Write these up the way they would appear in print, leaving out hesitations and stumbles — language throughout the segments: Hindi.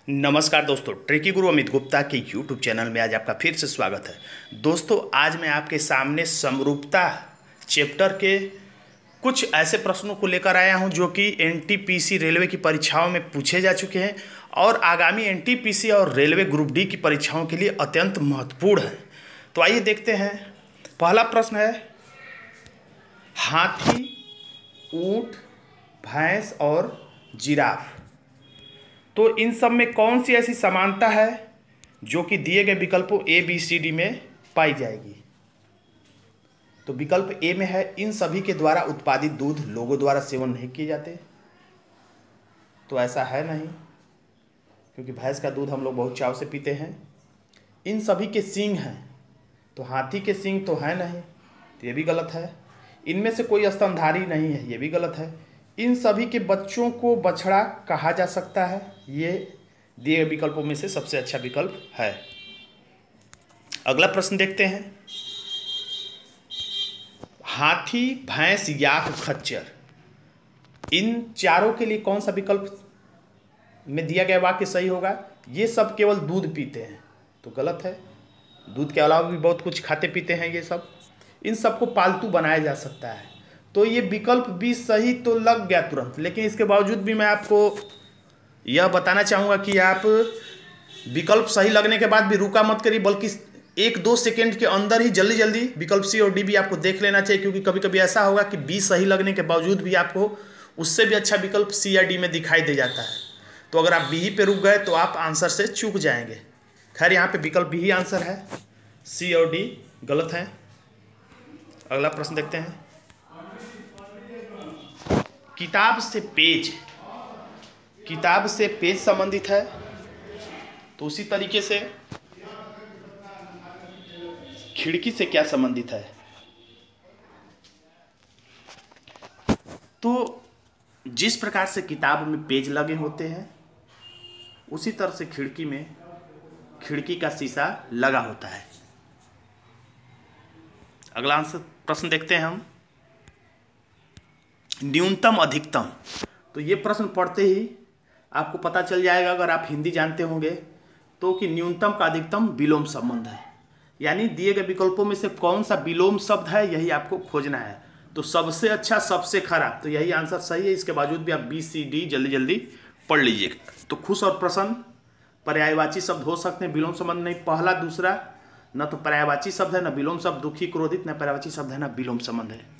नमस्कार दोस्तों, ट्रिकी गुरु अमित गुप्ता के यूट्यूब चैनल में आज आपका फिर से स्वागत है। दोस्तों, आज मैं आपके सामने समरूपता चैप्टर के कुछ ऐसे प्रश्नों को लेकर आया हूं जो कि एनटीपीसी रेलवे की परीक्षाओं में पूछे जा चुके हैं और आगामी एनटीपीसी और रेलवे ग्रुप डी की परीक्षाओं के लिए अत्यंत महत्वपूर्ण है। तो आइए देखते हैं। पहला प्रश्न है, हाथी, ऊंट, भैंस और जिराफ, तो इन सब में कौन सी ऐसी समानता है जो कि दिए गए विकल्पों ए बी सी डी में पाई जाएगी। तो विकल्प ए में है, इन सभी के द्वारा उत्पादित दूध लोगों द्वारा सेवन नहीं किए जाते। तो ऐसा है नहीं, क्योंकि भैंस का दूध हम लोग बहुत चाव से पीते हैं। इन सभी के सींग हैं, तो हाथी के सींग तो है नहीं, तो ये भी गलत है। इनमें से कोई स्तनधारी नहीं है, ये भी गलत है। इन सभी के बच्चों को बछड़ा कहा जा सकता है, ये दिए गए विकल्पों में से सबसे अच्छा विकल्प है। अगला प्रश्न देखते हैं, हाथी, भैंस, याक, खच्चर, इन चारों के लिए कौन सा विकल्प में दिया गया वाक्य सही होगा। ये सब केवल दूध पीते हैं, तो गलत है। दूध के अलावा भी बहुत कुछ खाते पीते हैं ये सब। इन सबको पालतू बनाया जा सकता है, तो ये विकल्प भी सही तो लग गया तुरंत। लेकिन इसके बावजूद भी मैं आपको यह बताना चाहूँगा कि आप विकल्प सही लगने के बाद भी रुका मत करिए, बल्कि 1-2 सेकेंड के अंदर ही जल्दी जल्दी विकल्प सी और डी भी आपको देख लेना चाहिए। क्योंकि कभी कभी ऐसा होगा कि बी सही लगने के बावजूद भी आपको उससे भी अच्छा विकल्प सी या डी में दिखाई दे जाता है। तो अगर आप बी ही पे रुक गए तो आप आंसर से चूक जाएंगे। खैर, यहाँ पे विकल्प बी ही आंसर है, सी और डी गलत हैं। अगला प्रश्न देखते हैं, किताब से पेज संबंधित है, तो उसी तरीके से खिड़की से क्या संबंधित है। तो जिस प्रकार से किताब में पेज लगे होते हैं उसी तरह से खिड़की में खिड़की का शीशा लगा होता है। अगला आंसर प्रश्न देखते हैं हम, न्यूनतम अधिकतम, तो ये प्रश्न पढ़ते ही आपको पता चल जाएगा, अगर आप हिंदी जानते होंगे तो, कि न्यूनतम का अधिकतम विलोम संबंध है। यानी दिए गए विकल्पों में से कौन सा विलोम शब्द है, यही आपको खोजना है। तो सबसे अच्छा, सबसे खराब, तो यही आंसर सही है। इसके बावजूद भी आप बी सी डी जल्दी जल्दी पढ़ लीजिएगा। तो खुश और प्रसन्न पर्यायवाची शब्द हो सकते हैं, विलोम संबंध नहीं। पहला दूसरा न तो पर्यायवाची शब्द है, न विलोम शब्द। दुखी, क्रोधित, न पर्यायवाची शब्द है, न विलोम संबंध है।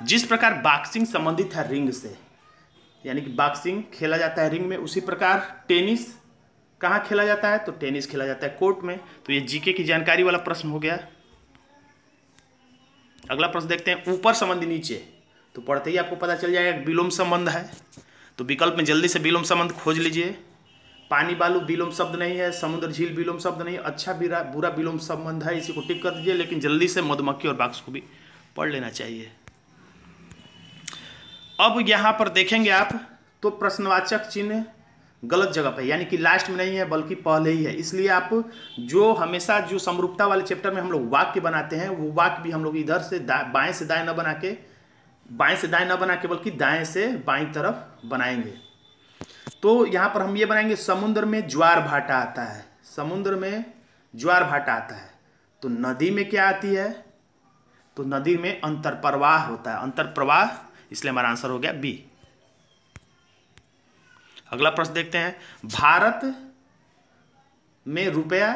जिस प्रकार बॉक्सिंग संबंधित है रिंग से, यानी कि बॉक्सिंग खेला जाता है रिंग में, उसी प्रकार टेनिस कहाँ खेला जाता है, तो टेनिस खेला जाता है कोर्ट में। तो ये जीके की जानकारी वाला प्रश्न हो गया। अगला प्रश्न देखते हैं, ऊपर संबंधी नीचे, तो पढ़ते ही आपको पता चल जाएगा विलोम संबंध है। तो विकल्प में जल्दी से विलोम संबंध खोज लीजिए। पानी बालू विलोम शब्द नहीं है, समुद्र झील विलोम शब्द नहीं, अच्छा बुरा विलोम संबंध है, इसी को टिक कर दीजिए। लेकिन जल्दी से मधुमक्खी और बाक्स को भी पढ़ लेना चाहिए। अब यहाँ पर देखेंगे आप, तो प्रश्नवाचक चिन्ह गलत जगह पे, यानी कि लास्ट में नहीं है बल्कि पहले ही है। इसलिए आप जो हमेशा जो समरूपता वाले चैप्टर में हम लोग वाक्य बनाते हैं, वो वाक्य भी हम लोग इधर से बाएं से दाएं न बना के, बाएं से दाएं न बना के, बल्कि दाएं से बाईं तरफ बनाएंगे। तो यहाँ पर हम ये बनाएंगे, समुद्र में ज्वार भाटा आता है। समुद्र में ज्वार भाटा आता है, तो नदी में क्या आती है, तो नदी में अंतर प्रवाह होता है, अंतर प्रवाह। इसलिए हमारा आंसर हो गया बी। अगला प्रश्न देखते हैं, भारत में रुपया,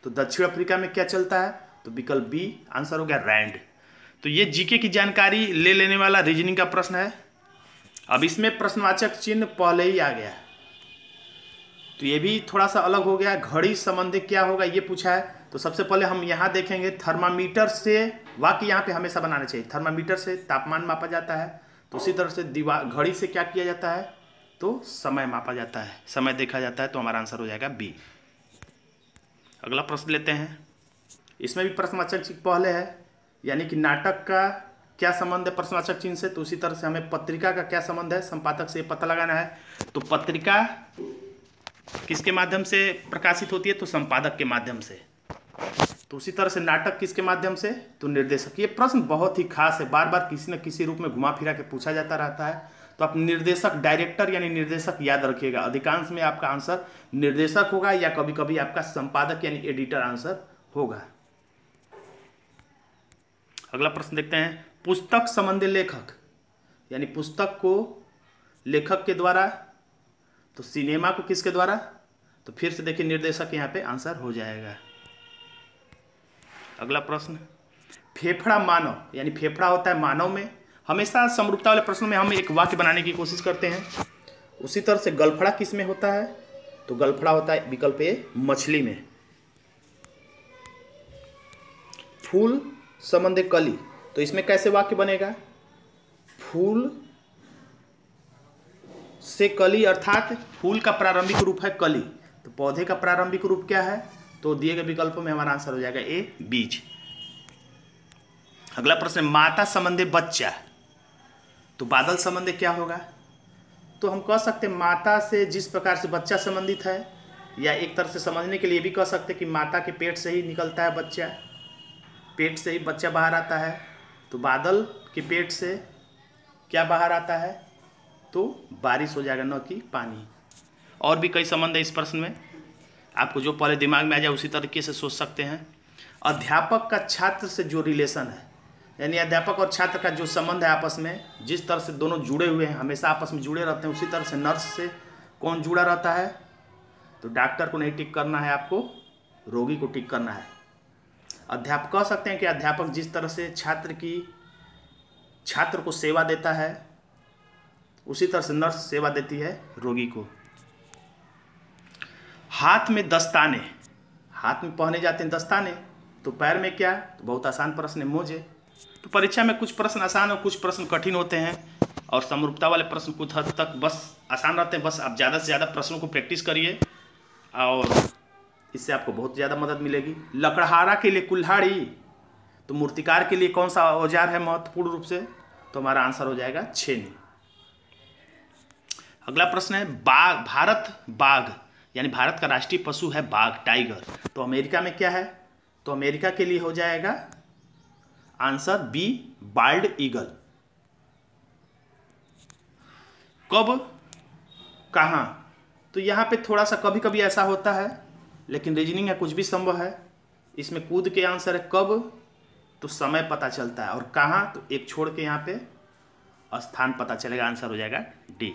तो दक्षिण अफ्रीका में क्या चलता है, तो विकल्प बी आंसर हो गया रैंड। तो ये जीके की जानकारी ले लेने वाला रीजनिंग का प्रश्न है। अब इसमें प्रश्नवाचक चिन्ह पहले ही आ गया, तो ये भी थोड़ा सा अलग हो गया। घड़ी संबंधी क्या होगा ये पूछा है, तो सबसे पहले हम यहाँ देखेंगे, थर्मामीटर से, वाक्य यहाँ पे हमेशा बनाना चाहिए, थर्मामीटर से तापमान मापा जाता है। तो उसी तरह से घड़ी से क्या किया जाता है, तो समय मापा जाता है, समय देखा जाता है। तो हमारा आंसर हो जाएगा बी। अगला प्रश्न लेते हैं, इसमें भी प्रश्नवाचक चिन्ह पहले है, यानी कि नाटक का क्या संबंध है प्रश्नवाचक चिन्ह से, तो उसी तरह से हमें पत्रिका का क्या संबंध है, संपादक से पता लगाना है। तो पत्रिका किसके माध्यम से प्रकाशित होती है, तो संपादक के माध्यम से। तो उसी तरह से नाटक किसके माध्यम से, तो निर्देशक। ये प्रश्न बहुत ही खास है, बार बार किसी न किसी रूप में घुमा फिरा के पूछा जाता रहता है। तो आप निर्देशक, डायरेक्टर यानी निर्देशक याद रखिएगा। अधिकांश में आपका आंसर निर्देशक होगा या कभी कभी आपका संपादक यानी एडिटर आंसर होगा। अगला प्रश्न देखते हैं, पुस्तक संबंधी लेखक यानी पुस्तक को लेखक के द्वारा, तो सिनेमा को किसके द्वारा, तो फिर से देखिए निर्देशक यहाँ पे आंसर हो जाएगा। अगला प्रश्न, फेफड़ा मानव यानी फेफड़ा होता है मानव में। हमेशा समरूपता वाले प्रश्नों में हम एक वाक्य बनाने की कोशिश करते हैं। उसी तरह से गलफड़ा किस में होता है, तो गलफड़ा होता है विकल्प ए मछली में। फूल संबंधी कली, तो इसमें कैसे वाक्य बनेगा, फूल से कली अर्थात फूल का प्रारंभिक रूप है कली, तो पौधे का प्रारंभिक रूप क्या है, तो दिए गए विकल्पों में हमारा आंसर हो जाएगा ए बीज। अगला प्रश्न, माता संबंधी बच्चा, तो बादल संबंधी क्या होगा, तो हम कह सकते हैं माता से जिस प्रकार से बच्चा संबंधित है, या एक तरह से समझने के लिए भी कह सकते हैं कि माता के पेट से ही निकलता है बच्चा, पेट से ही बच्चा बाहर आता है, तो बादल के पेट से क्या बाहर आता है, तो बारिश हो जाएगा, न कि पानी। और भी कई संबंध है इस प्रश्न में, आपको जो पहले दिमाग में आ जाए उसी तरीके से सोच सकते हैं। अध्यापक का छात्र से जो रिलेशन है, यानी अध्यापक और छात्र का जो संबंध है आपस में, जिस तरह से दोनों जुड़े हुए हैं, हमेशा आपस में जुड़े रहते हैं, उसी तरह से नर्स से कौन जुड़ा रहता है, तो डॉक्टर को नहीं टिक करना है, आपको रोगी को टिक करना है। अध्यापक कह सकते हैं कि अध्यापक जिस तरह से छात्र को सेवा देता है, उसी तरह से नर्स सेवा देती है रोगी को। हाथ में दस्ताने, हाथ में पहने जाते हैं दस्ताने, तो पैर में क्या, तो बहुत आसान प्रश्न है, मोजे। तो परीक्षा में कुछ प्रश्न आसान और कुछ प्रश्न कठिन होते हैं, और समरूपता वाले प्रश्न कुछ हद तक बस आसान रहते हैं। बस आप ज़्यादा से ज़्यादा प्रश्नों को प्रैक्टिस करिए और इससे आपको बहुत ज़्यादा मदद मिलेगी। लकड़हारा के लिए कुल्हाड़ी, तो मूर्तिकार के लिए कौन सा औजार है महत्वपूर्ण रूप से, तो हमारा आंसर हो जाएगा छेनी। अगला प्रश्न है, बाघ यानी भारत का राष्ट्रीय पशु है बाघ, टाइगर, तो अमेरिका में क्या है, तो अमेरिका के लिए हो जाएगा आंसर बी बाल्ड ईगल। कब कहां, तो यहां पे थोड़ा सा कभी कभी ऐसा होता है, लेकिन रीजनिंग है, कुछ भी संभव है। इसमें कूद के आंसर है कब, तो समय पता चलता है, और कहां, तो एक छोड़ के यहां पे स्थान पता चलेगा, आंसर हो जाएगा डी।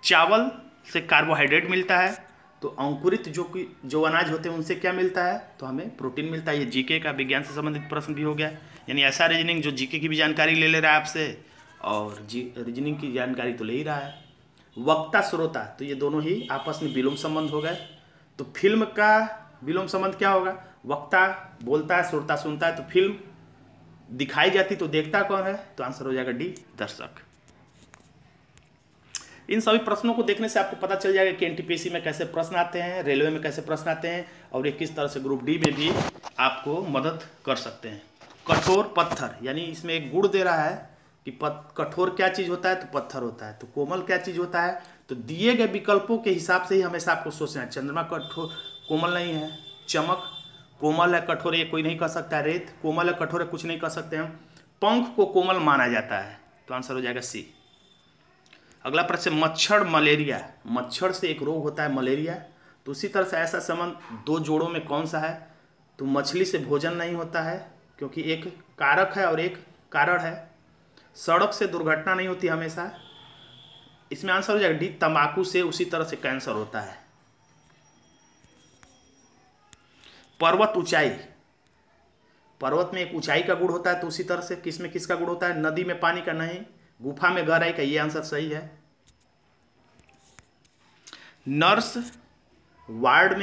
चावल से कार्बोहाइड्रेट मिलता है, तो अंकुरित जो अनाज होते हैं उनसे क्या मिलता है, तो हमें प्रोटीन मिलता है। ये जीके का विज्ञान से संबंधित प्रश्न भी हो गया, यानी ऐसा रीजनिंग जो जीके की भी जानकारी ले रहा है आपसे, और रीजनिंग की जानकारी तो ले ही रहा है। वक्ता श्रोता, तो ये दोनों ही आपस में विलोम संबंध हो गए, तो फिल्म का विलोम संबंध क्या होगा, वक्ता बोलता है, श्रोता सुनता है, तो फिल्म दिखाई जाती तो देखता कौन है, तो आंसर हो जाएगा डी दर्शक। इन सभी प्रश्नों को देखने से आपको पता चल जाएगा कि एनटीपीसी में कैसे प्रश्न आते हैं, रेलवे में कैसे प्रश्न आते हैं, और ये किस तरह से ग्रुप डी में भी आपको मदद कर सकते हैं। कठोर पत्थर, यानी इसमें एक गुण दे रहा है कि कठोर क्या चीज़ होता है, तो पत्थर होता है। तो कोमल क्या चीज़ होता है, तो दिए गए विकल्पों के हिसाब से ही हमेशा आपको सोचना है। चंद्रमा कठोर कोमल नहीं है, चमक कोमल है, कठोर ये कोई नहीं कह सकता, रेत कोमल है, कठोर है, कुछ नहीं कह सकते हम। पंख को कोमल माना जाता है, तो आंसर हो जाएगा सी। अगला प्रश्न, मच्छर मलेरिया, मच्छर से एक रोग होता है मलेरिया, तो उसी तरह से ऐसा संबंध दो जोड़ों में कौन सा है, तो मछली से भोजन नहीं होता है, क्योंकि एक कारक है और एक कारण है। सड़क से दुर्घटना नहीं होती हमेशा, इसमें आंसर हो जाएगा डी। तंबाकू से उसी तरह से कैंसर होता है। पर्वत ऊंचाई, पर्वत में एक ऊंचाई का गुण होता है, तो उसी तरह से किसमें किसका गुण होता है, नदी में पानी का नहीं, गुफा में गहराई का, ये आंसर सही है। नर्स वार्ड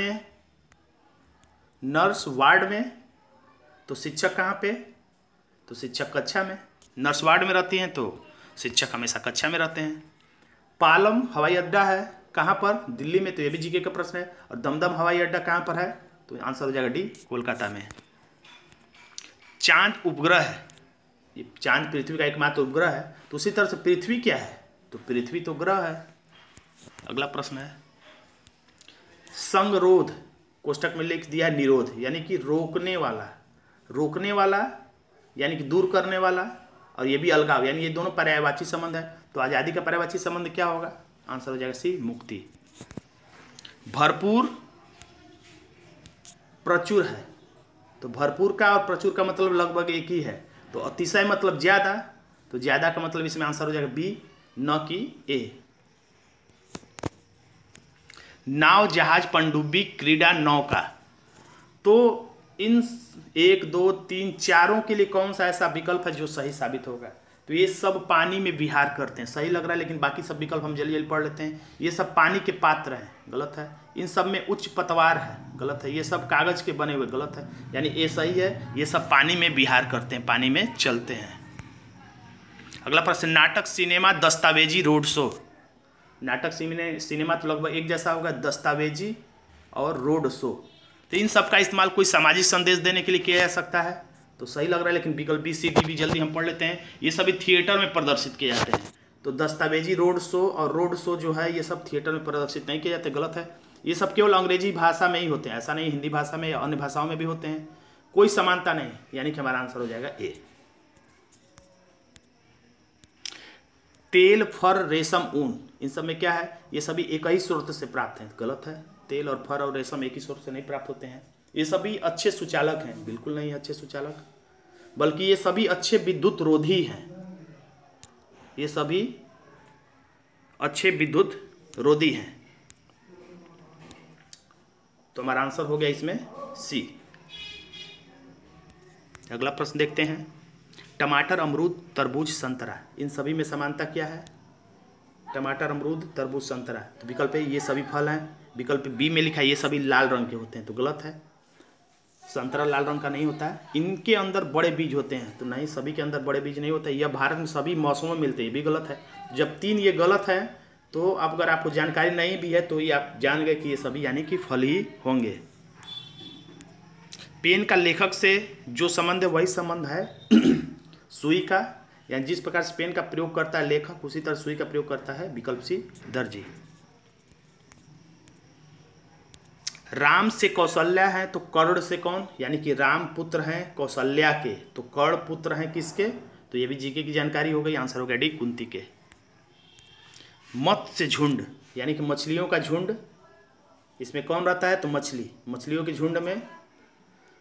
में, तो शिक्षक कहाँ पे, तो शिक्षक कक्षा में। नर्स वार्ड में रहती हैं, तो शिक्षक हमेशा कक्षा में रहते हैं। पालम हवाई अड्डा है कहाँ पर, दिल्ली में, तो ये भी जीके का प्रश्न है। और दमदम हवाई अड्डा कहाँ पर है, तो आंसर हो जाएगा डी कोलकाता में। चांद उपग्रह है, ये चांद पृथ्वी का एकमात्र उपग्रह है, तो उसी तरह से पृथ्वी क्या है, तो पृथ्वी तो ग्रह है। अगला प्रश्न है, संगरोध कोष्टक में लिख दिया निरोध, यानी कि रोकने वाला यानी कि दूर करने वाला, और ये भी अलगाव, यानी ये दोनों पर्यायवाची संबंध है। तो आज़ादी का पर्यायवाची संबंध क्या होगा? आंसर हो जाएगा सी, मुक्ति। भरपूर प्रचुर है, तो भरपूर का और प्रचुर का मतलब लगभग एक ही है। तो अतिशय मतलब ज्यादा, तो ज्यादा का मतलब इसमें आंसर हो जाएगा बी, न कि ए। नाव, जहाज, पनडुब्बी, क्रीड़ा, नौका, तो इन 1 2 3 चारों के लिए कौन सा ऐसा विकल्प है जो सही साबित होगा? तो ये सब पानी में विहार करते हैं, सही लग रहा है, लेकिन बाकी सब विकल्प हम जल्दी जल्दी पढ़ लेते हैं। ये सब पानी के पात्र हैं, गलत है। इन सब में उच्च पतवार है, गलत है। ये सब कागज के बने हुए, गलत है, यानी ये सही है। ये सब पानी में विहार करते हैं, पानी में चलते हैं। अगला प्रश्न, नाटक, सिनेमा, दस्तावेजी, रोड शो। नाटक, सिनेमा तो लगभग एक जैसा होगा, दस्तावेजी और रोड शो। तो इन सब का इस्तेमाल कोई सामाजिक संदेश देने के लिए किया जा सकता है, तो सही लग रहा है, लेकिन विकल्प बी, सी, डी भी जल्दी हम पढ़ लेते हैं। ये सभी थिएटर में प्रदर्शित किए जाते हैं। तो दस्तावेजी, रोड शो और रोड शो जो है ये सब थिएटर में प्रदर्शित नहीं किए जाते, गलत है। ये सब केवल अंग्रेजी भाषा में ही होते हैं, ऐसा नहीं हिंदी भाषा में या अन्य भाषाओं में भी होते हैं, कोई समानता नहीं, यानी कि हमारा आंसर हो जाएगा ए। तेल, फर, रेशम, ऊन, इन सब में क्या है? ये सभी एक ही स्रोत से प्राप्त हैं, गलत है। तेल और फर और रेशम एक ही स्रोत से नहीं प्राप्त होते हैं। ये सभी अच्छे सुचालक हैं, बिल्कुल नहीं अच्छे सुचालक, बल्कि ये सभी अच्छे विद्युत रोधी हैं। ये सभी अच्छे विद्युत रोधी हैं। तो हमारा आंसर हो गया इसमें सी। अगला प्रश्न देखते हैं, टमाटर, अमरूद, तरबूज, संतरा, इन सभी में समानता क्या है? टमाटर, अमरूद, तरबूज, संतरा, तो विकल्प ए, ये सभी फल हैं। विकल्प बी में लिखा है ये सभी लाल रंग के होते हैं, तो गलत है। संतरा लाल रंग का नहीं होता है, इनके अंदर बड़े बीज होते हैं, तो नहीं, सभी के अंदर बड़े बीज नहीं होते। यह भारत में सभी मौसमों में मिलते हैं, ये भी गलत है। जब 3 ये गलत है, तो अब अगर आपको जानकारी नहीं भी है तो ये आप जान गए कि ये सभी यानी कि फल ही होंगे। पेन का लेखक से जो संबंध है वही संबंध है सुई का, यानी जिस प्रकार से पेन का प्रयोग करता है लेखक, उसी तरह सुई का प्रयोग करता है विकल्प सी, दर्जी। राम से कौशल्या है, तो कर्ण से कौन? यानी कि राम पुत्र हैं कौशल्या के, तो कर्ण पुत्र हैं किसके? तो ये भी जीके की जानकारी हो गई, आंसर हो गया डी, कुंती के। मत्स्य झुंड, यानी कि मछलियों का झुंड, इसमें कौन रहता है? तो मछली, मछलियों के झुंड में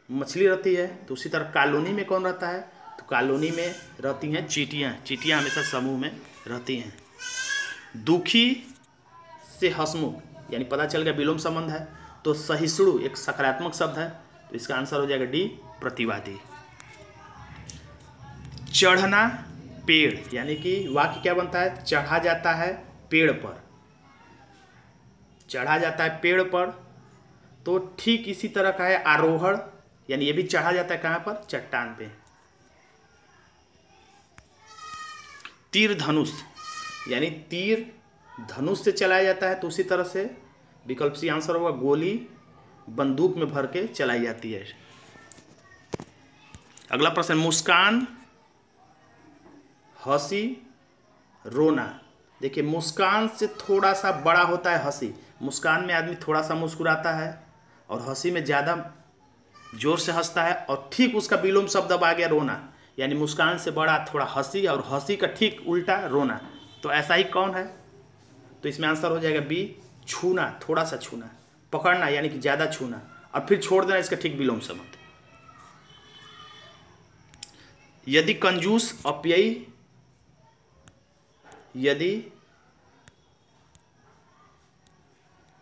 मछली रहती है। तो उसी तरह कॉलोनी में कौन रहता है? तो कॉलोनी में रहती हैं चींटियाँ, चींटियाँ हमेशा समूह में रहती हैं। दुखी से हसमुख, यानी पता चल गया विलोम संबंध है, तो सहिष्णु एक सकारात्मक शब्द है, तो इसका आंसर हो जाएगा डी, प्रतिवादी। चढ़ना पेड़, यानी कि वाक्य क्या बनता है? चढ़ा जाता है पेड़ पर, चढ़ा जाता है पेड़ पर, तो ठीक इसी तरह का है आरोहण, यानी ये भी चढ़ा जाता है कहाँ पर? चट्टान पे। तीर धनुष, यानी तीर धनुष से चलाया जाता है, तो उसी तरह से विकल्प सी आंसर होगा, गोली बंदूक में भर के चलाई जाती है। अगला प्रश्न, मुस्कान, हंसी, रोना। देखिए मुस्कान से थोड़ा सा बड़ा होता है हंसी, मुस्कान में आदमी थोड़ा सा मुस्कुराता है और हंसी में ज़्यादा जोर से हंसता है, और ठीक उसका विलोम शब्द अब आ गया रोना, यानी मुस्कान से बड़ा थोड़ा हंसी और हंसी का ठीक उल्टा रोना। तो ऐसा ही कौन है? तो इसमें आंसर हो जाएगा बी, छूना, थोड़ा सा छूना, पकड़ना यानी कि ज़्यादा छूना और फिर छोड़ देना, इसका ठीक विलोम संबंध। यदि कंजूस अपव्ययी, यदि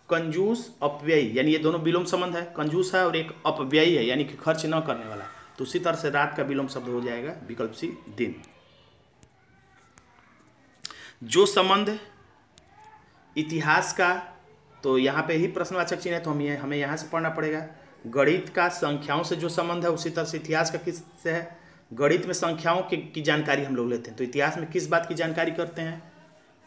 कंजूस अपव्ययी, यानी ये दोनों विलोम संबंध है, कंजूस है और एक अपव्ययी है यानी कि खर्च न करने वाला, तो उसी तरह से रात का विलोम शब्द हो जाएगा विकल्प सी, दिन। जो संबंध इतिहास का, तो यहाँ पे ही प्रश्नवाचक चिन्ह है, तो हमें यहाँ से पढ़ना पड़ेगा। गणित का संख्याओं से जो संबंध है उसी तरह से इतिहास का किस से है? गणित में संख्याओं की जानकारी हम लोग लेते हैं, तो इतिहास में किस बात की जानकारी करते हैं?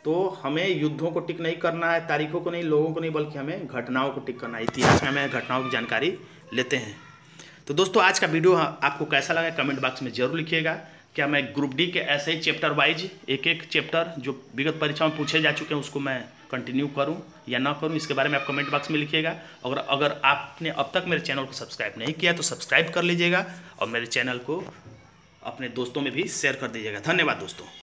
तो हमें युद्धों को टिक नहीं करना है, तारीखों को नहीं, लोगों को नहीं, बल्कि हमें घटनाओं को टिक करना है। इतिहास में हमें घटनाओं की जानकारी लेते हैं। तो दोस्तों आज का वीडियो आपको कैसा लगा कमेंट बॉक्स में जरूर लिखिएगा। क्या मैं ग्रुप डी के ऐसे ही चैप्टर वाइज एक एक चैप्टर जो विगत परीक्षाओं में पूछे जा चुके हैं उसको मैं कंटिन्यू करूं या ना करूं, इसके बारे में आप कमेंट बॉक्स में लिखिएगा। अगर आपने अब तक मेरे चैनल को सब्सक्राइब नहीं किया तो सब्सक्राइब कर लीजिएगा और मेरे चैनल को अपने दोस्तों में भी शेयर कर दीजिएगा। धन्यवाद दोस्तों।